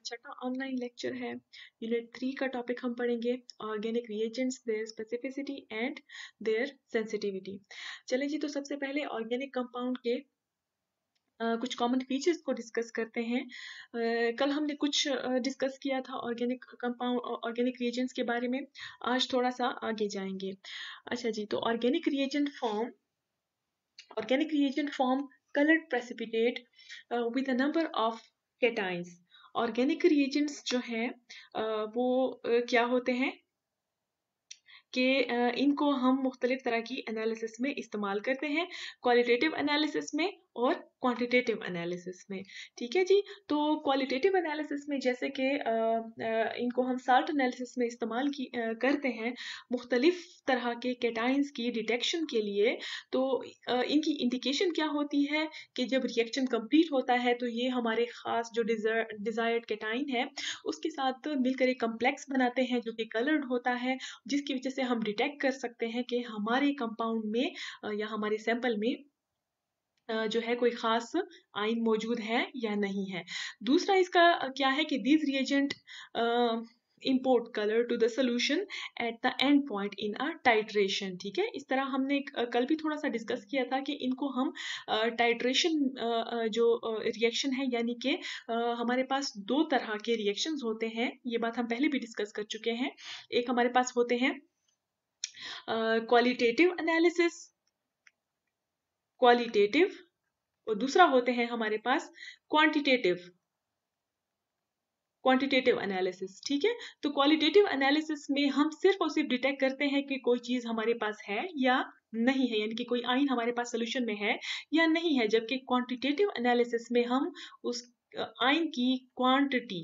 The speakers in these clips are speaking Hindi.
छठा ऑनलाइन लेक्चर है। यूनिट 3 का टॉपिक हम पढ़ेंगे organic reagents, their specificity and their sensitivity. चलें जी, तो सबसे पहले ऑर्गेनिक कंपाउंड के कुछ कॉमन फीचर्स को डिस्कस करते हैं। कल हमने कुछ डिस्कस किया था ऑर्गेनिक कंपाउंड, ऑर्गेनिक रिएजेंट्स के बारे में। आज थोड़ा सा आगे जाएंगे। अच्छा जी, तो organic reagent form colored precipitate with a number of cations। Organic reagents जो है वो क्या होते हैं कि इनको हम मुख्तलिफ तरह की एनालिसिस में इस्तेमाल करते हैं, क्वालिटेटिव एनालिसिस में और क्वांटिटेटिव एनालिसिस में। ठीक है जी, तो क्वालिटेटिव एनालिसिस में जैसे कि इनको हम साल्ट एनालिसिस में इस्तेमाल करते हैं मुख्तलिफ तरह के कैटाइंस की डिटेक्शन के लिए। तो इनकी इंडिकेशन क्या होती है कि जब रिएक्शन कंप्लीट होता है तो ये हमारे ख़ास जो डिज़ायर्ड कैटाइन है उसके साथ मिलकर एक कम्प्लेक्स बनाते हैं जो कि कलर्ड होता है, जिसकी वजह से हम डिटेक्ट कर सकते हैं कि हमारे कंपाउंड में या हमारे सैंपल में जो है कोई खास आयन मौजूद है या नहीं है। दूसरा इसका क्या है कि these reagent import color to the solution at the end point in a titration। ठीक है, इस तरह हमने कल भी थोड़ा सा डिस्कस किया था कि इनको हम टाइट्रेशन जो रिएक्शन है, यानी कि हमारे पास दो तरह के रिएक्शंस होते हैं। ये बात हम पहले भी डिस्कस कर चुके हैं। एक हमारे पास होते हैं क्वालिटेटिव एनालिसिस, क्वालिटेटिव, और दूसरा होते हैं हमारे पास क्वांटिटेटिव एनालिसिस। ठीक है, तो क्वालिटेटिव एनालिसिस में हम सिर्फ और सिर्फ डिटेक्ट करते हैं कि कोई चीज हमारे पास है या नहीं है, यानी कि कोई आयन हमारे पास सोल्यूशन में है या नहीं है। जबकि क्वांटिटेटिव एनालिसिस में हम उस आयन की क्वांटिटी,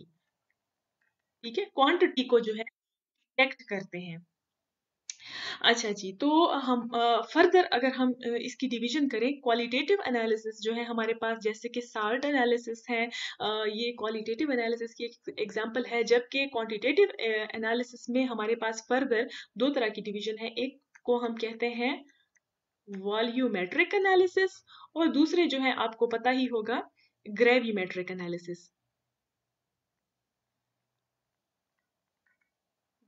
ठीक है, क्वांटिटी को जो है डिटेक्ट करते हैं। अच्छा जी, तो हम फर्दर अगर हम इसकी डिवीजन करें, क्वालिटेटिव एनालिसिस जो है हमारे पास जैसे कि साल्ट एनालिसिस है, ये क्वालिटेटिव एनालिसिस की एक एग्जांपल है। जबकि क्वांटिटेटिव एनालिसिस में हमारे पास फर्दर दो तरह की डिवीजन है। एक को हम कहते हैं वॉल्यूमेट्रिक एनालिसिस और दूसरे जो है आपको पता ही होगा ग्रेविमेट्रिक एनालिसिस।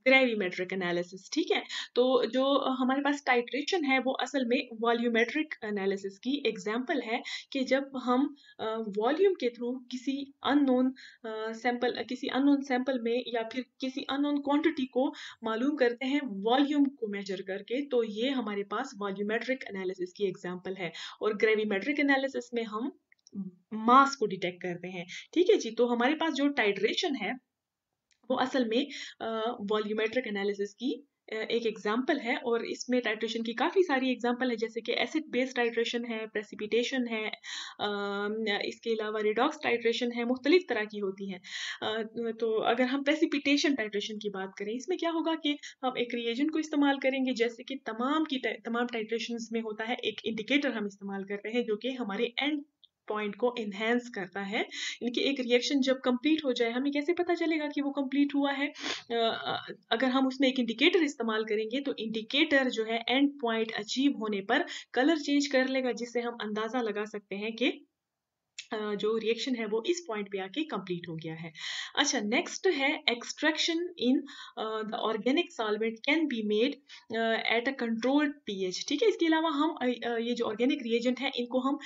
ग्रेविमेट्रिक एनालिसिस, ठीक है। तो जो हमारे पास टाइट्रेशन है वो असल में वॉल्यूमेट्रिक एनालिसिस की एग्जांपल है कि जब हम वॉल्यूम के थ्रू किसी अननोन सैंपल में या फिर किसी अननोन क्वांटिटी को मालूम करते हैं वॉल्यूम को मेजर करके, तो ये हमारे पास वॉल्यूमेट्रिक एनालिसिस की एग्जांपल है। और ग्रेविमेट्रिक एनालिसिस में हम मास को डिटेक्ट करते हैं। ठीक है जी, तो हमारे पास जो टाइट्रेशन है वो असल में वॉल्यूमेट्रिक एनालिसिस की एक एग्जाम्पल है। और इसमें टाइट्रेशन की काफ़ी सारी एग्जाम्पल है, जैसे कि एसिड बेस्ड टाइट्रेशन है, प्रेसिपिटेशन है, इसके अलावा रिडॉक्स टाइट्रेशन है, मुख्तलिफ तरह की होती हैं। तो अगर हम प्रेसिपिटेशन टाइट्रेशन की बात करें, इसमें क्या होगा कि हम एक रिएजेंट को इस्तेमाल करेंगे, जैसे कि तमाम टाइट्रेशन में होता है एक इंडिकेटर हम इस्तेमाल करते हैं जो कि हमारे एंड पॉइंट को इन्हेंस करता है। यानी कि एक रिएक्शन जब कंप्लीट हो जाए, हमें कैसे पता चलेगा कि वो कंप्लीट हुआ है? अगर हम उसमें एक इंडिकेटर इस्तेमाल करेंगे तो इंडिकेटर जो है एंड पॉइंट अचीव होने पर कलर चेंज कर लेगा, जिससे हम अंदाजा लगा सकते हैं कि जो रिएक्शन है वो इस पॉइंट पे आके कंप्लीट हो गया है। अच्छा, नेक्स्ट है extraction in the organic solvent can be made at a controlled pH. ठीक है, इसके अलावा हम ये जो ऑर्गेनिक रिएजेंट है इनको हम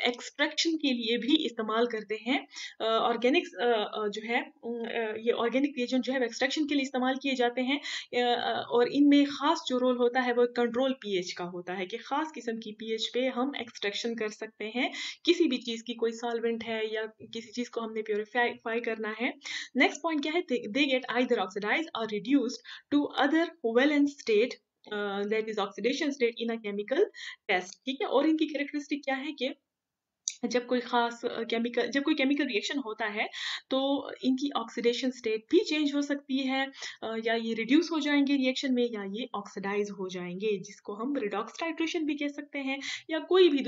एक्सट्रैक्शन के लिए भी इस्तेमाल करते हैं। ऑर्गेनिक्स जो है ये ऑर्गेनिक रिएजेंट जो है एक्सट्रैक्शन के लिए इस्तेमाल किए जाते हैं। और इनमें खास जो रोल होता है वो कंट्रोल पीएच का होता है कि खास किस्म की पीएच पे हम एक्सट्रैक्शन कर सकते हैं किसी भी चीज की, कोई सॉल्वेंट है या किसी चीज को हमने प्योरीफाई करना है। नेक्स्ट पॉइंट क्या है, दे गेट आइदर ऑक्सीडाइज्ड और reduced to other valent state, that is oxidation state in a chemical test. ठीक है, और इनकी कैरेक्टरिस्टिक क्या है कि जब कोई केमिकल रिएक्शन होता है तो इनकी ऑक्सीडेशन स्टेट भी चेंज हो सकती है, या ये रिड्यूस हो जाएंगे रिएक्शन में या ये ऑक्सीडाइज हो जाएंगे, जिसको हम रिडॉक्स टाइट्रेशन भी कह सकते हैं, या कोई भी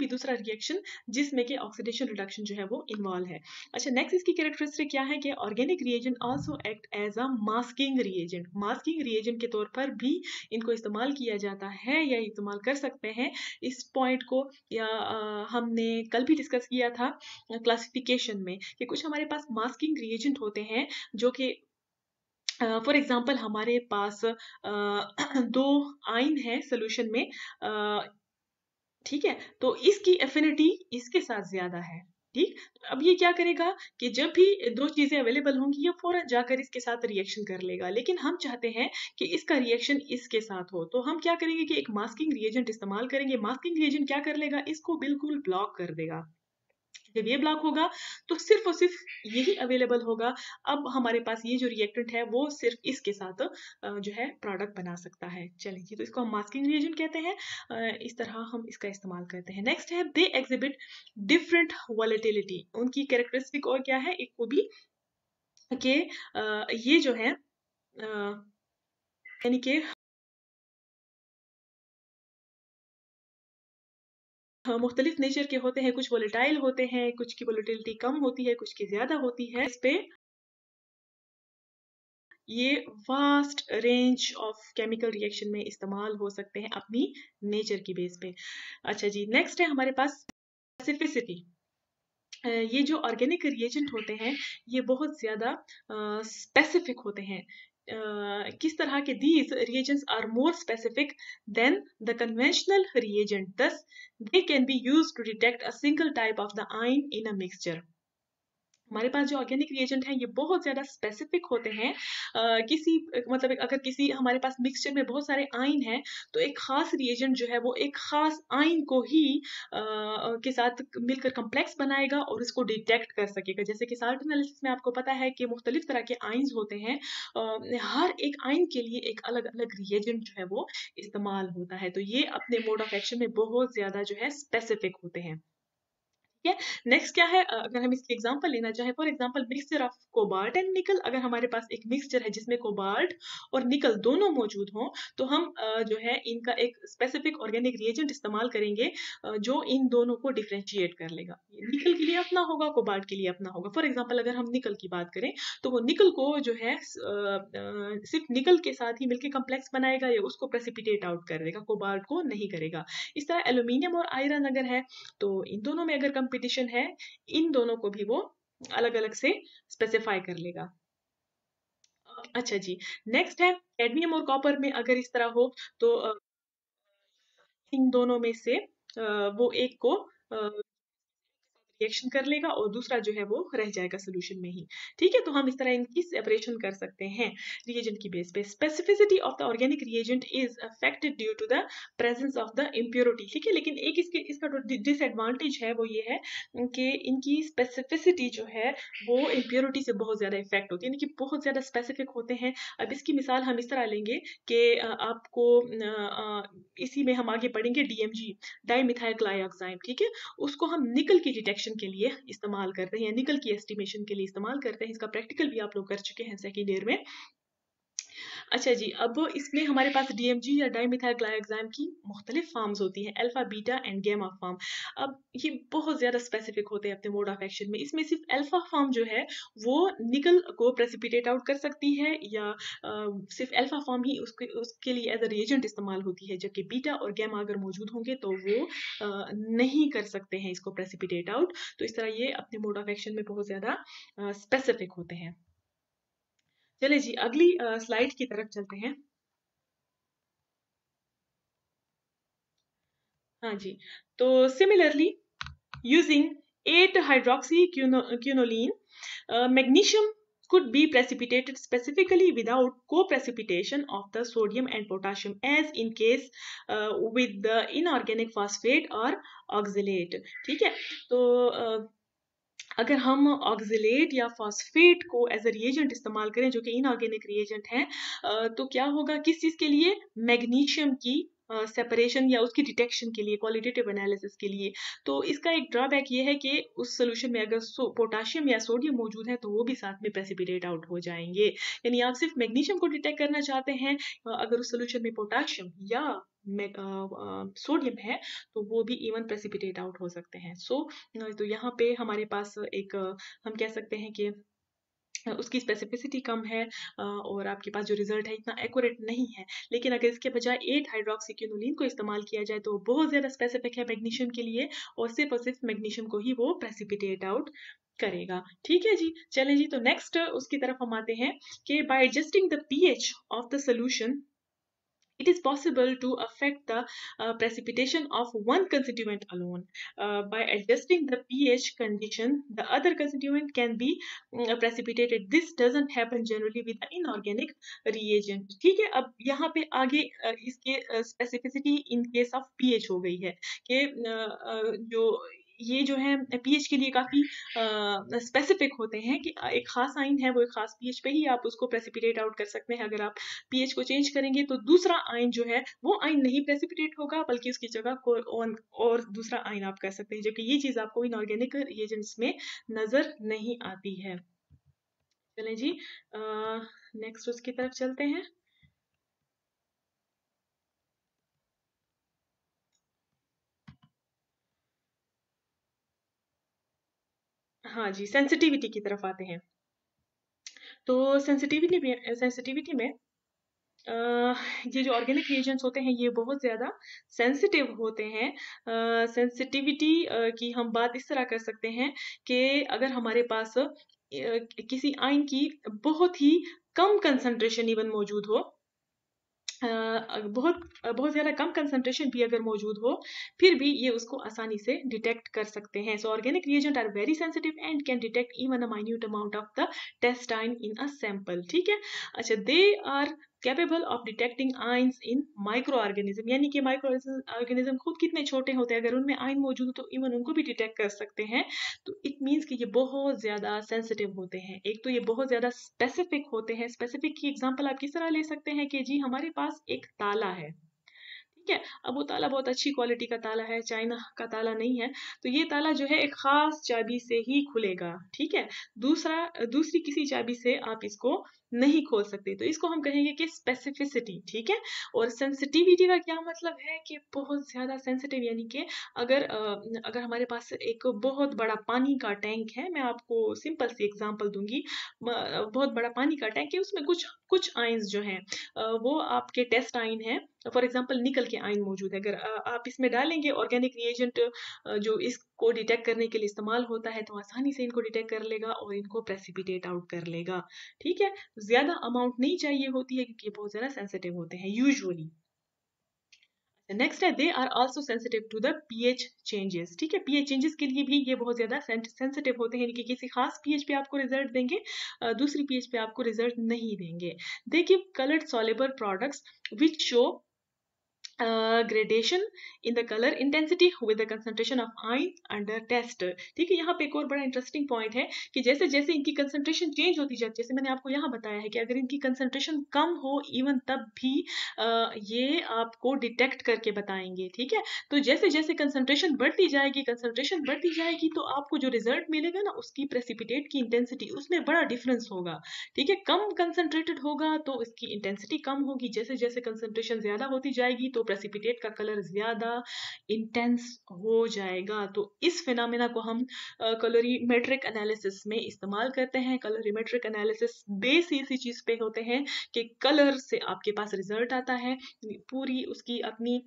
दूसरा रिएक्शन जिसमें कि ऑक्सीडेशन रिडक्शन जो है वो इन्वॉल्व है। अच्छा, नेक्स्ट इसकी कैरेक्टरिस्टिक क्या है कि organic reagent also act as a masking reagent के तौर पर भी इनको इस्तेमाल किया जाता है या इस्तेमाल कर सकते हैं। इस पॉइंट को या हमने हमने कल भी डिस्कस किया था क्लासिफिकेशन में कि कुछ हमारे पास मास्किंग रिएजेंट होते हैं जो कि फॉर एग्जांपल हमारे पास दो आयन है सोल्यूशन में, ठीक है, तो इसकी एफिनिटी इसके साथ ज्यादा है। ठीक, अब ये क्या करेगा कि जब भी दो चीजें अवेलेबल होंगी ये फौरन जाकर इसके साथ रिएक्शन कर लेगा, लेकिन हम चाहते हैं कि इसका रिएक्शन इसके साथ हो, तो हम क्या करेंगे कि एक मास्किंग रिएजेंट इस्तेमाल करेंगे। मास्किंग रिएजेंट क्या कर लेगा, इसको बिल्कुल ब्लॉक कर देगा। जब ये ब्लॉक होगा तो सिर्फ और सिर्फ यही अवेलेबल होगा। अब हमारे पास ये जो रिएक्टेंट है वो सिर्फ इसके साथ जो है प्रोडक्ट बना सकता है। चलिए जी, तो इसको हम मास्किंग रिएजेंट कहते हैं। इस तरह हम इसका इस्तेमाल करते हैं। नेक्स्ट है दे एग्जिबिट डिफरेंट वॉलेटिलिटी। उनकी कैरेक्टरिस्टिक और क्या है, एक वो भी कि ये जो है यानी कि मुख्तलिफ नेचर के होते हैं, कुछ वोलेटाइल होते हैं, कुछ की वोलेटिलिटी कम होती है, कुछ की ज्यादा होती है। इस पे ये vast range of chemical reaction में इस्तेमाल हो सकते हैं अपनी नेचर की बेस पे। अच्छा जी, नेक्स्ट है हमारे पास स्पेसिफिसिटी। ये जो ऑर्गेनिक रिएजेंट होते हैं ये बहुत ज्यादा स्पेसिफिक होते हैं। किस तरह के, these reagents are more specific than the conventional reagent, thus they can be used to detect a single type of the ion in a mixture। हमारे पास जो ऑर्गेनिक रिएजेंट है ये बहुत ज्यादा स्पेसिफिक होते हैं। किसी मतलब अगर किसी हमारे पास मिक्सचर में बहुत सारे आयन हैं तो एक खास रिएजेंट जो है वो एक खास आयन को ही के साथ मिलकर कम्प्लेक्स बनाएगा और इसको डिटेक्ट कर सकेगा। जैसे कि साल्ट एनालिसिस में आपको पता है कि मुख्तलिफ तरह के आयन्स होते हैं, हर एक आयन के लिए एक अलग अलग रिएजेंट जो है वो इस्तेमाल होता है, तो ये अपने मोड ऑफ एक्शन में बहुत ज्यादा जो है स्पेसिफिक होते हैं। ठीक है, नेक्स्ट क्या है, अगर हम इसकी एग्जांपल लेना चाहें, for example mixture of cobalt and निकल। अगर हमारे पास एक मिक्सचर है जिसमें कोबाल्ट और निकल दोनों मौजूद हों तो हम जो है इनका एक स्पेसिफिक ऑर्गेनिक रिएजेंट इस्तेमाल करेंगे जो इन दोनों को डिफ्रेंशिएट कर लेगा। निकल के लिए अपना होगा, कोबाल्ट के लिए अपना होगा। फॉर एग्जाम्पल अगर हम निकल की बात करें तो वो निकल को जो है सिर्फ निकल के साथ ही मिलकर कम्प्लेक्स बनाएगा या उसको प्रेसिपिटेट आउट कर देगा, कोबाल्ट को नहीं करेगा। इस तरह एल्यूमिनियम और आयरन अगर है तो इन दोनों में अगर कंपटीशन है, इन दोनों को भी वो अलग अलग से स्पेसिफाई कर लेगा। अच्छा जी, नेक्स्ट है कैडमियम और कॉपर में अगर इस तरह हो तो इन दोनों में से वो एक को रिएक्शन कर लेगा और दूसरा जो है वो रह जाएगा सोल्यूशन में ही। ठीक है, तो हम इस तरह इनकी सेपरेशन कर सकते हैं रिएजेंट की बेस पे। Specificity of the organic reagent is affected due to the presence of the impurity. ठीक है, लेकिन एक इसका जो डिसएडवांटेज है वो ये है कि इनकी स्पेसिफिसिटी जो है वो इम्प्योरिटी से बहुत ज्यादा इफेक्ट होती है, यानी कि बहुत ज्यादा स्पेसिफिक होते हैं। अब इसकी मिसाल हम इस तरह लेंगे कि आपको इसी में हम आगे पढ़ेंगे डीएमजी, डाइमिथाइल ग्लाइऑक्साइड। ठीक है, उसको हम निकल की डिटेक्शन के लिए इस्तेमाल करते हैं, निकल की एस्टिमेशन के लिए इस्तेमाल करते हैं। इसका प्रैक्टिकल भी आप लोग कर चुके हैं सेकेंड ईयर में। अच्छा जी, अब इसमें हमारे पास डीएमजी या डाइमिथाइल ग्लाइऑक्साइड की मुख्तलिफ फॉर्म्स होती हैं, alpha, beta and gamma form. अब ये बहुत ज्यादा स्पेसिफिक होते हैं अपने मोड ऑफ एक्शन में। इसमें सिर्फ अल्फा फॉर्म जो है वो निकल को प्रेसिपिटेट आउट कर सकती है या सिर्फ अल्फा फॉर्म ही उसके लिए एज अ रिएजेंट इस्तेमाल होती है, जबकि बीटा और गामा अगर मौजूद होंगे तो वो नहीं कर सकते हैं इसको प्रेसिपिटेट आउट। तो इस तरह ये अपने मोड ऑफ एक्शन में बहुत ज्यादा स्पेसिफिक होते हैं। चलिए जी, अगली स्लाइड की तरफ चलते हैं। हाँ जी, तो similarly using 8 hydroxy quinoline, magnesium could be precipitated specifically without co-precipitation of the sodium and potassium as in case with the inorganic phosphate or oxalate। ठीक है, तो अगर हम ऑक्जिलेट या फॉस्फेट को एज अ रिएजेंट इस्तेमाल करें जो कि इनऑर्गेनिक रिएजेंट है, तो क्या होगा, किस चीज के लिए, मैग्नीशियम की सेपरेशन या उसकी डिटेक्शन के लिए, क्वालिटेटिव एनालिसिस के लिए। तो इसका एक ड्रॉबैक ये है कि उस सोल्यूशन में अगर पोटाशियम या सोडियम मौजूद है तो वो भी साथ में प्रेसिपिटेट आउट हो जाएंगे। यानी आप सिर्फ मैग्नीशियम को डिटेक्ट करना चाहते हैं, अगर उस सोल्यूशन में पोटाशियम या सोडियम है तो वो भी इवन प्रेसिपिटेट आउट हो सकते हैं। तो यहाँ पे हमारे पास एक हम कह सकते हैं कि उसकी स्पेसिफिसिटी कम है और आपके पास जो रिजल्ट है इतना एक्यूरेट नहीं है। लेकिन अगर इसके बजाय 8 हाइड्रोक्सीक्विनोलिन को इस्तेमाल किया जाए तो बहुत ज़्यादा स्पेसिफिक है मैग्नीशियम के लिए और सिर्फ मैग्नीशियम को ही वो प्रेसिपिटेट आउट करेगा। ठीक है जी, चलें जी, तो नेक्स्ट उसकी तरफ हम आते हैं कि bye adjusting the pH of the solution it is possible to affect the precipitation of one constituent alone. By adjusting the pH condition, the other constituent can be precipitated. This doesn't happen generally with the inorganic reagent. ठीक है, अब यहाँ पे आगे इसके specificity in case of pH हो गई है कि जो ये जो है पीएच के लिए काफी स्पेसिफिक होते हैं कि एक खास आइन है वो एक खास पीएच पे ही आप उसको प्रेसिपिटेट आउट कर सकते हैं। अगर आप पीएच को चेंज करेंगे तो दूसरा आइन जो है वो आइन नहीं प्रेसिपिटेट होगा बल्कि उसकी जगह कोई और दूसरा आइन आप कर सकते हैं, जबकि ये चीज आपको इनऑर्गेनिक रिएजेंट्स में नजर नहीं आती है। चलें जी, नेक्स्ट उसकी तरफ चलते हैं। हाँ जी, सेंसिटिविटी की तरफ आते हैं। तो सेंसिटिविटी में ये जो ऑर्गेनिक रिएजेंट्स होते हैं ये बहुत ज़्यादा सेंसिटिव होते हैं। सेंसिटिविटी की हम बात इस तरह कर सकते हैं कि अगर हमारे पास किसी आयन की बहुत ही कम कंसंट्रेशन इवन मौजूद हो, बहुत ज़्यादा कम कंसंट्रेशन भी अगर मौजूद हो फिर भी ये उसको आसानी से डिटेक्ट कर सकते हैं। So organic reagents are very sensitive and can detect even a minute amount of the test ion in a sample. ठीक है, अच्छा, they are capable of detecting ions in micro organism, यानी कि माइक्रो ऑर्गेनिज्म खुद कितने छोटे होते हैं, अगर उनमें आइन मौजूद हो तो इवन उनको भी डिटेक्ट कर सकते हैं। तो इट मीन्स कि ये बहुत ज़्यादा सेंसिटिव होते हैं। एक तो ये बहुत ज़्यादा स्पेसिफिक होते हैं। स्पेसिफिक की एग्जांपल आप किस तरह ले सकते हैं कि जी हमारे पास एक ताला है, ठीक है, अब वो ताला बहुत अच्छी क्वालिटी का ताला है, चाइना का ताला नहीं है, तो ये ताला जो है एक खास चाबी से ही खुलेगा। ठीक है, दूसरी किसी चाबी से आप इसको नहीं खोल सकते, तो इसको हम कहेंगे कि स्पेसिफिसिटी। ठीक है, और सेंसिटिविटी का क्या मतलब है कि बहुत ज्यादा सेंसिटिव, यानी कि अगर हमारे पास एक बहुत बड़ा पानी का टैंक है, मैं आपको सिंपल सी एग्जांपल दूंगी, बहुत बड़ा पानी का टैंक है, उसमें कुछ कुछ आइंस जो हैं वो आपके टेस्ट आइन है, फॉर एग्जांपल निकल के आइन मौजूद है। अगर आप इसमें डालेंगे ऑर्गेनिक रिएजेंट जो इसको डिटेक्ट करने के लिए इस्तेमाल होता है, तो आसानी से इनको डिटेक्ट कर लेगा और इनको प्रेसिपिटेट आउट कर लेगा। ठीक है, ज्यादा अमाउंट नहीं चाहिए होती है क्योंकि ये बहुत ज्यादा सेंसिटिव होते हैं यूजुअली। नेक्स्ट है, they are also sensitive to the pH changes. ठीक है, पीएच चेंजेस के लिए भी ये बहुत ज्यादा सेंसिटिव होते हैं, कि किसी खास पीएच पे आपको रिजल्ट देंगे, दूसरी पीएच पे आपको रिजल्ट नहीं देंगे। They give coloured soluble products which show gradation in the colour intensity with the concentration of ion under test. ठीक है, यहाँ पे एक और बड़ा इंटरेस्टिंग पॉइंट है कि जैसे जैसे इनकी कंसंट्रेशन चेंज होती जाती है, जैसे मैंने आपको यहाँ बताया है कि अगर इनकी कंसंट्रेशन कम हो इवन तब भी ये आपको डिटेक्ट करके बताएंगे। ठीक है, तो जैसे जैसे कंसंट्रेशन बढ़ती जाएगी तो आपको जो रिजल्ट मिलेगा ना उसकी प्रेसिपिटेट की इंटेंसिटी उसमें बड़ा डिफरेंस होगा। ठीक है, कम कंसंट्रेटेड होगा तो इसकी इंटेंसिटी कम होगी, जैसे जैसे कंसंट्रेशन ज्यादा होती जाएगी तो प्रेसिपिटेट का कलर ज्यादा इंटेंस हो जाएगा। तो इस फिनोमेना को हम कलोरीमेट्रिक एनालिसिस में इस्तेमाल करते हैं। कलोरीमेट्रिक एनालिसिस बेस इसी चीज पे होते हैं कि कलर से आपके पास रिजल्ट आता है, पूरी उसकी अपनी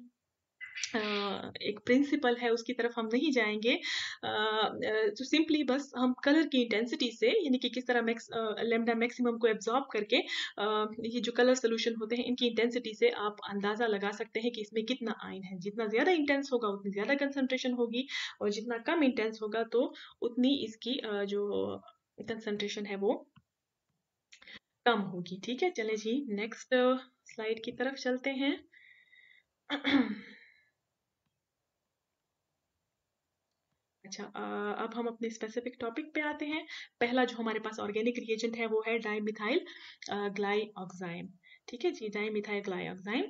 एक प्रिंसिपल है, उसकी तरफ हम नहीं जाएंगे। तो सिंपली बस हम कलर की इंटेंसिटी से, यानी कि किस तरह लेमडा मैक्सिमम को एब्जॉर्ब करके ये जो कलर सोल्यूशन होते हैं इनकी इंटेंसिटी से आप अंदाजा लगा सकते हैं कि इसमें कितना आयन है। जितना ज्यादा इंटेंस होगा उतनी ज्यादा कंसंट्रेशन होगी, और जितना कम इंटेंस होगा तो उतनी इसकी जो कंसंट्रेशन है वो कम होगी। ठीक है, चले जी नेक्स्ट स्लाइड की तरफ चलते हैं। अच्छा, अब हम अपने स्पेसिफिक टॉपिक पे आते हैं। पहला जो हमारे पास ऑर्गेनिक रिएजेंट है वो है डाइमिथाइल ग्लाइऑक्साइम। ठीक है जी, डाइमिथाइल ग्लाइऑक्साइम।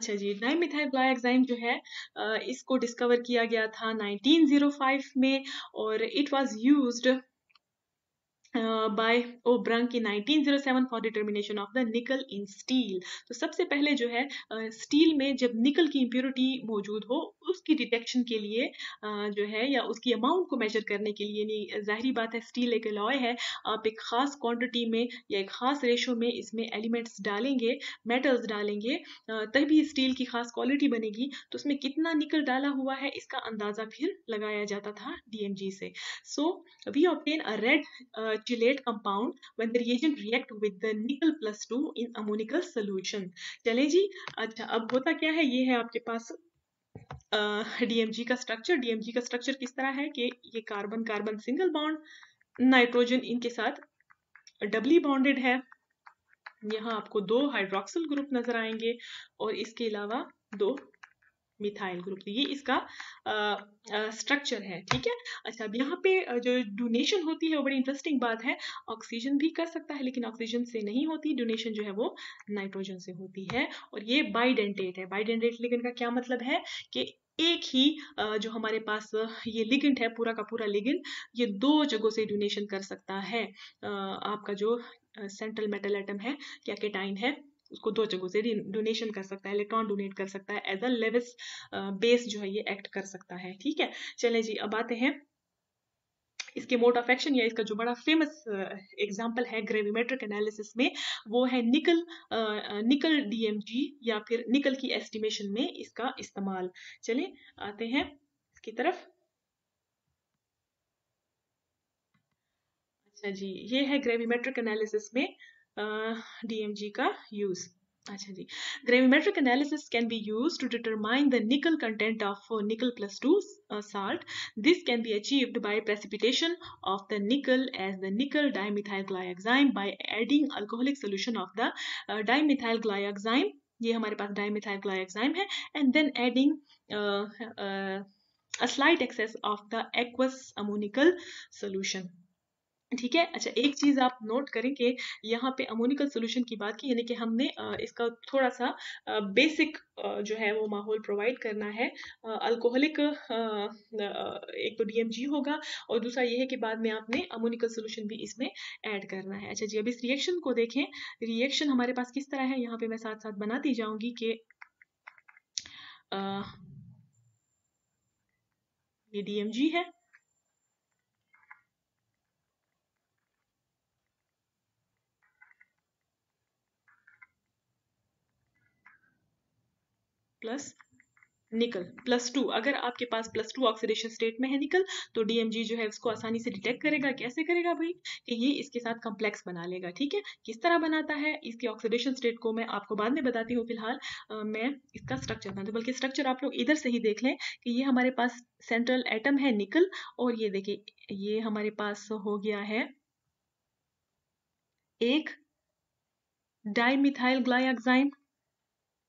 अच्छा जी, डाइमिथाइल ग्लाइऑक्साइम जो है इसको डिस्कवर किया गया था 1905 में, और इट वाज यूज्ड बाय ओब्रंग की 1907 फॉर डिटर्मिनेशन ऑफ द निकल इन स्टील। तो सबसे पहले जो है स्टील में जब निकल की इम्प्योरिटी मौजूद हो उसकी डिटेक्शन के लिए जो है या उसकी अमाउंट को मेजर करने के लिए, नहीं जाहिर बात है स्टील एक अलॉय है, आप एक खास क्वांटिटी में या एक खास रेशो में इसमें एलिमेंट्स डालेंगे, मेटल्स डालेंगे, तभी स्टील की खास क्वालिटी बनेगी। तो उसमें कितना निकल डाला हुआ है इसका अंदाजा फिर लगाया जाता था डीएमजी से। So we obtain a red chelate compound when the reagent react with the nickel plus 2 in ammonical solution। चले जी, अच्छा अब होता क्या है, ये है आपके पास डीएमजी का स्ट्रक्चर। डीएमजी का स्ट्रक्चर किस तरह है कि ये carbon carbon single bond, nitrogen इनके साथ डबली बॉन्डेड है, यहाँ आपको 2 हाइड्रोक्सिल ग्रुप नजर आएंगे और इसके अलावा 2 मिथाइल ग्रुप। तो ये इसका स्ट्रक्चर है, ठीक है। अच्छा अब यहाँ पे जो डोनेशन होती है वो बड़ी इंटरेस्टिंग बात है, ऑक्सीजन भी कर सकता है लेकिन ऑक्सीजन से नहीं होती, डोनेशन जो है वो नाइट्रोजन से होती है। और ये बाइडेंटेट है। बाइडेंटेट लिगेंड का क्या मतलब है कि एक ही जो हमारे पास ये लिगेंड है, पूरा का पूरा लिगेंड, ये 2 जगहों से डोनेशन कर सकता है। आपका जो सेंट्रल मेटल एटम है या केटाइन है उसको 2 जगहों से डोनेशन कर सकता है, इलेक्ट्रॉन डोनेट कर सकता है, एज अ लेविस बेस जो है ये एक्ट कर सकता है, ठीक है। चले जी अब आते हैं इसके मोड ऑफ एक्शन या इसका जो बड़ा फेमस एग्जांपल है ग्रेविमेट्रिक एनालिसिस में, वो है निकल डीएमजी या फिर निकल की एस्टिमेशन में इसका इस्तेमाल। चलिए आते हैं इसकी तरफ। अच्छा जी, ये है ग्रेविमेट्रिक एनालिसिस में डीएमजी का यूज। अच्छा जी, gravimetric analysis can be used to determine the nickel content of nickel plus 2 salt. This can be achieved by precipitation of the nickel as the nickel dimethylglyoxime by adding alcoholic solution of the dimethylglyoxime, ये हमारे पास dimethylglyoxime है, and then adding a slight excess of the aqueous ammonical solution, ठीक है। अच्छा एक चीज आप नोट करें कि यहाँ पे अमोनिकल सोल्यूशन की बात की, यानी कि हमने इसका थोड़ा सा बेसिक जो है वो माहौल प्रोवाइड करना है। अल्कोहलिक एक तो डीएमजी होगा और दूसरा ये है कि बाद में आपने अमोनिकल सोल्यूशन भी इसमें ऐड करना है। अच्छा जी अब इस रिएक्शन को देखें, रिएक्शन हमारे पास किस तरह है, यहाँ पे मैं साथ साथ बनाती जाऊंगी कि ये डीएमजी है, प्लस निकल प्लस 2। अगर आपके पास प्लस 2 ऑक्सीडेशन स्टेट में है निकल, तो डीएमजी जो है उसको आसानी से डिटेक्ट करेगा। कैसे करेगा भाई, कि ये इसके साथ कॉम्प्लेक्स बना लेगा, ठीक है। किस तरह बनाता है इसकी ऑक्सीडेशन स्टेट को मैं आपको बाद में बताती हूँ, फिलहाल मैं इसका स्ट्रक्चर बनाती हूँ। बल्कि स्ट्रक्चर आप लोग इधर से ही देख लें कि ये हमारे पास सेंट्रल एटम है निकल, और ये देखिए ये हमारे पास हो गया है एक डाइमिथाइल ग्लाइऑक्साइड,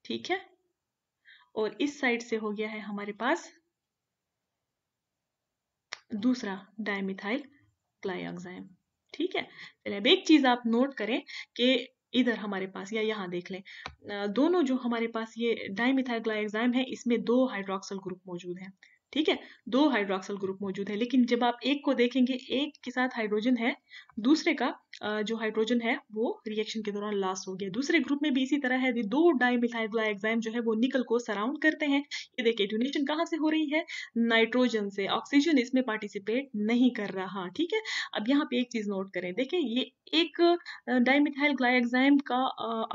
ठीक है, और इस साइड से हो गया है हमारे पास दूसरा डाइमिथाइल ग्लाइऑक्साइड, ठीक है। चलिए अब एक चीज आप नोट करें कि इधर हमारे पास या यहाँ देख लें, दोनों जो हमारे पास ये डाइमिथाइल ग्लाइऑक्साइड है इसमें 2 हाइड्रोक्सिल ग्रुप मौजूद हैं, ठीक है, 2 हाइड्रोक्सिल ग्रुप मौजूद है। लेकिन जब आप एक को देखेंगे, एक के साथ हाइड्रोजन है, दूसरे का जो हाइड्रोजन है वो रिएक्शन के दौरान लॉस हो गया। दूसरे ग्रुप में भी इसी तरह है, 2 डाइमिथाइल ग्लाइऑक्साइड जो है वो निकल को सराउंड करते हैं। ये देखिए डोनेशन कहाँ से हो रही है, नाइट्रोजन से, ऑक्सीजन इसमें पार्टिसिपेट नहीं कर रहा, ठीक है। अब यहाँ पे एक चीज नोट करें, देखें ये एक डाइमिथाइल ग्लाइऑक्साइड का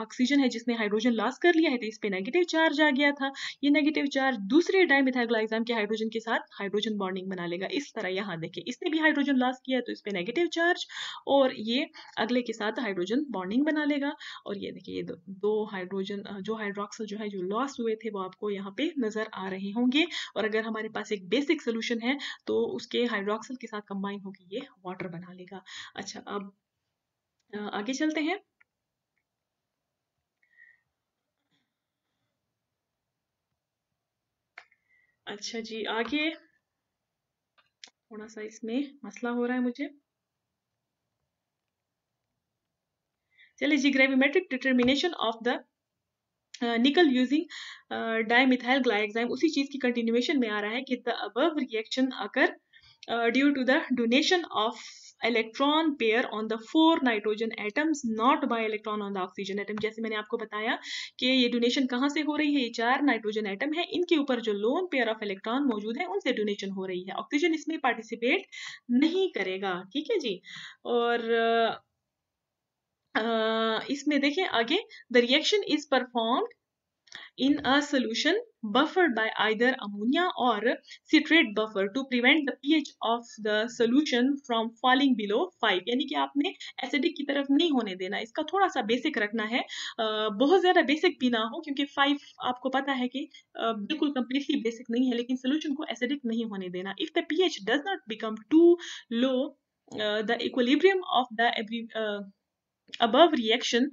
ऑक्सीजन है जिसने हाइड्रोजन लॉस कर लिया है, तो इस पे नेगेटिव चार्ज आ गया था। ये नेगेटिव चार्ज दूसरे डाइमिथाइल ग्लाइऑक्साइड के हाइड्रोजन के साथ हाइड्रोजन बॉन्डिंग बना लेगा। इस तरह यहाँ देखिए इसने भी हाइड्रोजन लॉस किया है तो इस पे नेगेटिव चार्ज, और ये अगले के साथ हाइड्रोजन बॉन्डिंग बना लेगा। और ये देखिए ये दो हाइड्रोजन जो हाइड्रोक्सिल जो है जो लॉस हुए थे वो आपको यहाँ पे नजर आ रहे होंगे। और अगर हमारे पास एक बेसिक सोल्यूशन है तो उसके हाइड्रोक्सिल के साथ कंबाइन होकर ये वाटर बना लेगा। अच्छा अब आगे चलते हैं। अच्छा जी आगे थोड़ा सा इसमें मसला हो रहा है मुझे। चलिए जी, gravimetric determination of the nickel using dimethyl glyoxide उसी चीज की कंटिन्यूएशन में आ रहा है कि the above reaction occur due to the donation of electron pair on the 4 nitrogen atoms not by electron on the oxygen atom. जैसे मैंने आपको बताया कि ये डोनेशन कहाँ से हो रही है, ये 4 नाइट्रोजन एटम है, इनके ऊपर जो लोन पेयर ऑफ इलेक्ट्रॉन मौजूद है उनसे डोनेशन हो रही है। ऑक्सीजन इसमें पार्टिसिपेट नहीं करेगा, ठीक है जी। और इसमें देखें आगे, the reaction is performed in a solution buffered by either ammonia or citrate buffer to prevent the pH of the solution from falling below 5। यानी कि आपने एसिडिक की तरफ नहीं होने देना, इसका थोड़ा सा बेसिक रखना है, बहुत ज़्यादा बेसिक भी ना हो, क्योंकि 5 आपको पता है कि बिल्कुल कम्प्लीटली बेसिक नहीं है, लेकिन सोल्यूशन को एसिडिक नहीं होने देना। If the pH does not become too low, the equilibrium of the above reaction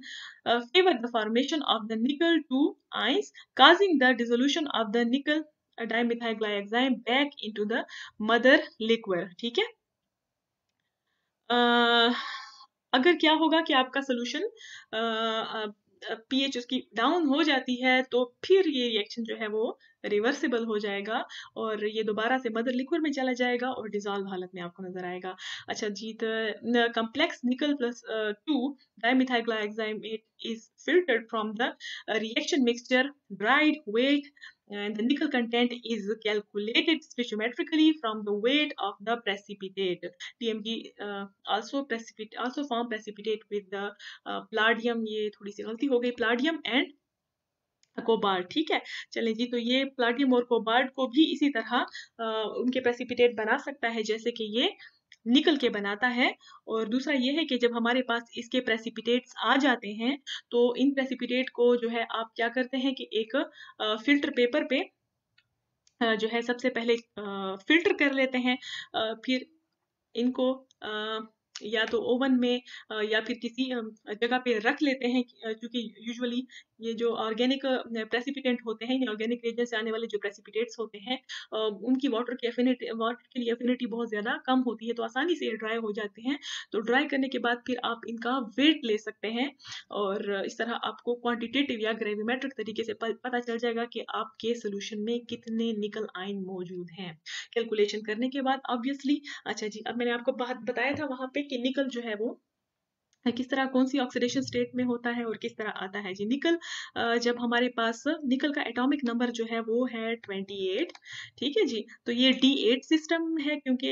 favor the formation of the nickel 2 ions, causing the dissolution of the nickel dimethylglyoxime back into the mother liquor। ठीक है। अगर क्या होगा कि आपका सोल्यूशन पीएच उसकी डाउन हो जाती है, तो फिर ये रिएक्शन जो है वो रिवर्सिबल हो जाएगा और ये दोबारा से मदर लिक्विड में चला जाएगा और डिजॉल्व हालत में आपको नजर आएगा। अच्छा जी, तो complex nickel plus 2 डाइमिथाइलग्लाइक्साइमेट is filtered from the reaction mixture, dried, weighed, and the nickel content is calculated stoichiometrically from the weight of the precipitate। TMG also form precipitate with the palladium, ये थोड़ी सी गलती हो गई, palladium and कोबाल्ट। ठीक है, चलें जी, तो ये प्लाटियम और कोबाल्ट को भी इसी तरह उनके प्रेसिपिटेट बना सकता है जैसे कि ये निकल के बनाता है। और दूसरा ये है कि जब हमारे पास इसके प्रेसिपिटेट्स आ जाते हैं, तो इन प्रेसिपिटेट को जो है आप क्या करते हैं कि एक फिल्टर पेपर पे जो है सबसे पहले फिल्टर कर लेते हैं, फिर इनको या तो ओवन में या फिर किसी जगह पे रख लेते हैं, क्योंकि यूजुअली ये जो ऑर्गेनिक प्रेसिपिटेंट होते हैं, ऑर्गेनिक रीजन से आने वाले जो प्रेसिपिटेट्स होते हैं, उनकी वाटर के लिए एफिनिटी बहुत ज़्यादा कम होती है, तो आसानी से ड्राई हो जाते हैं। तो ड्राई करने के बाद फिर आप इनका वेट ले सकते हैं और इस तरह आपको क्वांटिटेटिव या ग्रेविमेट्रिक तरीके से पता चल जाएगा कि आपके सोल्यूशन में कितने निकल आयन मौजूद हैं कैलकुलेशन करने के बाद, ऑब्वियसली। अच्छा जी, अब मैंने आपको बात बताया था वहां पे कि निकल जो है वो किस तरह कौन सी ऑक्सीडेशन स्टेट में होता है और किस तरह आता है जी। निकल जब हमारे पास निकल का एटॉमिक नंबर जो है वो है 28। ठीक है जी, तो ये D8 सिस्टम है, क्योंकि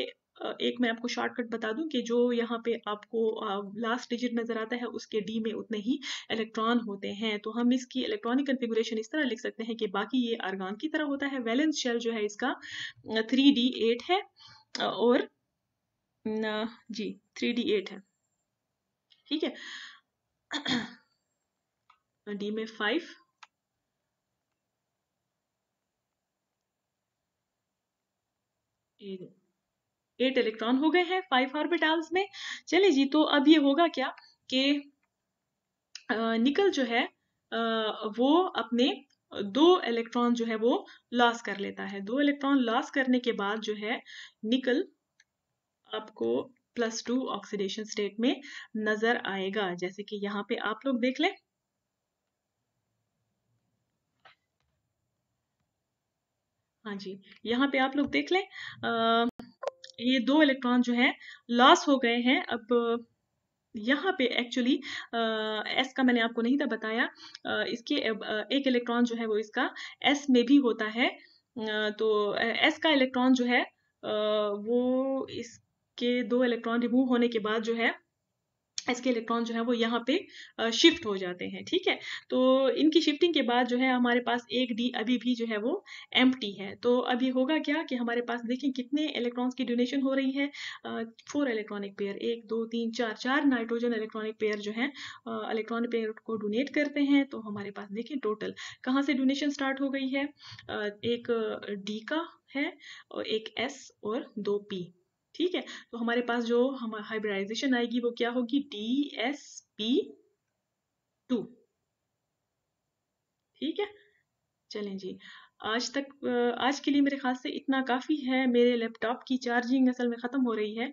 एक मैं आपको शॉर्टकट बता दूं कि जो यहाँ पे आपको लास्ट डिजिट नजर आता है उसके डी में उतने ही इलेक्ट्रॉन होते हैं। तो हम इसकी इलेक्ट्रॉनिक कन्फिगुरेशन इस तरह लिख सकते हैं कि बाकी ये आर्गन की तरह होता है। वैलेंस शेल जो है इसका 3D8 है और जी 3D8 है। ठीक है, डी में 5, एट इलेक्ट्रॉन हो गए हैं 5 ऑर्बिटल्स में। चलिए जी, तो अब ये होगा क्या कि निकल जो है वो अपने 2 इलेक्ट्रॉन जो है वो लॉस कर लेता है। 2 इलेक्ट्रॉन लॉस करने के बाद जो है निकल आपको +2 ऑक्सीडेशन स्टेट में नजर आएगा, जैसे कि यहाँ पे आप लोग देख लें। हाँ जी, यहाँ पे आप लोग देख लें, ये 2 इलेक्ट्रॉन जो है लॉस हो गए हैं। अब यहाँ पे एक्चुअली एस का मैंने आपको नहीं था बताया, इसके एक इलेक्ट्रॉन जो है वो इसका एस में भी होता है। तो एस का इलेक्ट्रॉन जो है वो इसके 2 इलेक्ट्रॉन रिमूव होने के बाद जो है इसके इलेक्ट्रॉन जो है वो यहाँ पे शिफ्ट हो जाते हैं। ठीक है, तो इनकी शिफ्टिंग के बाद जो है हमारे पास एक डी अभी भी जो है वो एम्प्टी है। तो अभी होगा क्या कि हमारे पास देखें कितने इलेक्ट्रॉन्स की डोनेशन हो रही है, 4 electronic pair, 1 2 3 4 4 nitrogen electronic pair जो है इलेक्ट्रॉनिक पेयर को डोनेट करते हैं। तो हमारे पास देखें टोटल कहाँ से डोनेशन स्टार्ट हो गई है, एक डी का है और एक एस और 2 पी। ठीक है, तो हमारे पास जो हमारी हाइब्रिडाइजेशन आएगी वो क्या होगी, DsP2। ठीक है, चलें जी, आज के लिए मेरे ख्याल से इतना काफ़ी है। मेरे लैपटॉप की चार्जिंग असल में ख़त्म हो रही है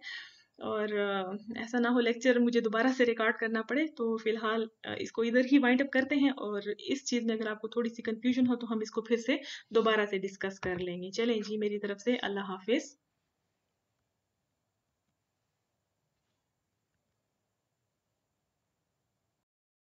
और ऐसा ना हो लेक्चर मुझे दोबारा से रिकॉर्ड करना पड़े, तो फिलहाल इसको इधर ही वाइंड अप करते हैं। और इस चीज़ में अगर आपको थोड़ी सी कंफ्यूजन हो तो हम इसको फिर से दोबारा से डिस्कस कर लेंगे। चलें जी, मेरी तरफ से अल्लाह हाफिज़।